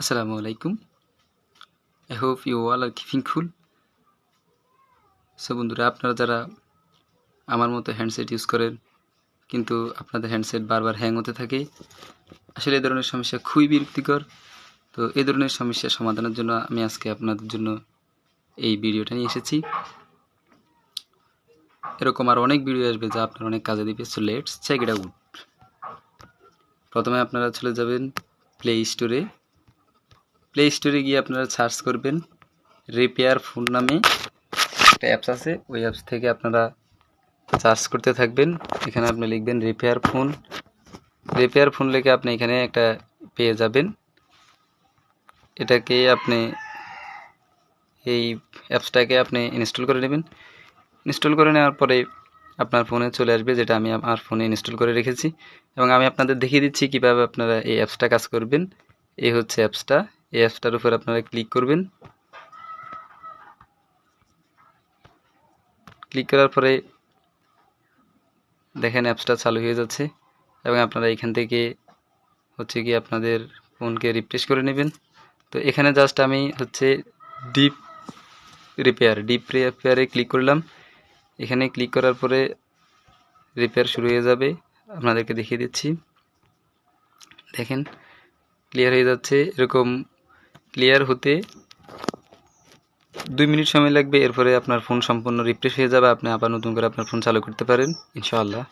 Assalamu alaikum. I hope you all are keeping cool. So বন্ধুরা, আপনারা যারা আমার মতো হ্যান্ডসেট ইউজ করেন কিন্তু আপনাদের হ্যান্ডসেট বারবার হ্যাং হতে থাকে, আসলে এই ধরনের সমস্যা খুবই বিরক্তিকর। তো এই ধরনের সমস্যা সমাধানের জন্য আমি আজকে আপনাদের জন্য এই ভিডিওটা নিয়ে এসেছি। এরকম আর অনেক ভিডিও আসবে যা আপনার অনেক কাজে দিবে। So let's check it out. প্রথমে আপনারা চলে যাবেন প্লে স্টোরে গিয়ে আপনারা সার্চ করবেন রিপেয়ার ফোন নামে একটা অ্যাপস আছে। ওই অ্যাপস থেকে আপনারা সার্চ করতে থাকবেন। এখানে আপনি লিখবেন রিপেয়ার ফোন লিখে আপনি এখানে একটা পেয়ে যাবেন। এটাকে আপনি এই অ্যাপসটাকে আপনি ইনস্টল করে নেবেন। ইনস্টল করে নেওয়ার পরে আপনার ফোনে চলে আসবে, যেটা আমি আমার ফোনে ইনস্টল করে রেখেছি, এবং আমি আপনাদের দেখিয়ে দিচ্ছি কিভাবে আপনারা এই অ্যাপসটা কাজ করবেন। এই হচ্ছে অ্যাপসটা। এই অ্যাপসটার উপর আপনারা ক্লিক করবেন। ক্লিক করার পরে দেখেন অ্যাপসটা চালু হয়ে যাচ্ছে, এবং আপনারা এখান থেকে হচ্ছে কি আপনাদের ফোনকে রিফ্রেশ করে নেবেন। তো এখানে জাস্ট আমি হচ্ছে ডিপ রিপেয়ারে ক্লিক করলাম। এখানে ক্লিক করার পরে রিপেয়ার শুরু হয়ে যাবে। আপনাদেরকে দেখিয়ে দিচ্ছি, দেখেন ক্লিয়ার হয়ে যাচ্ছে। এরকম ক্লিয়ার হতে 2 মিনিট সময় লাগবে। এরপরে আপনার ফোন সম্পূর্ণ রিফ্রেশ হয়ে যাবে। আপনি আবার নতুন করে আপনার ফোন চালু করতে পারেন ইনশাআল্লাহ।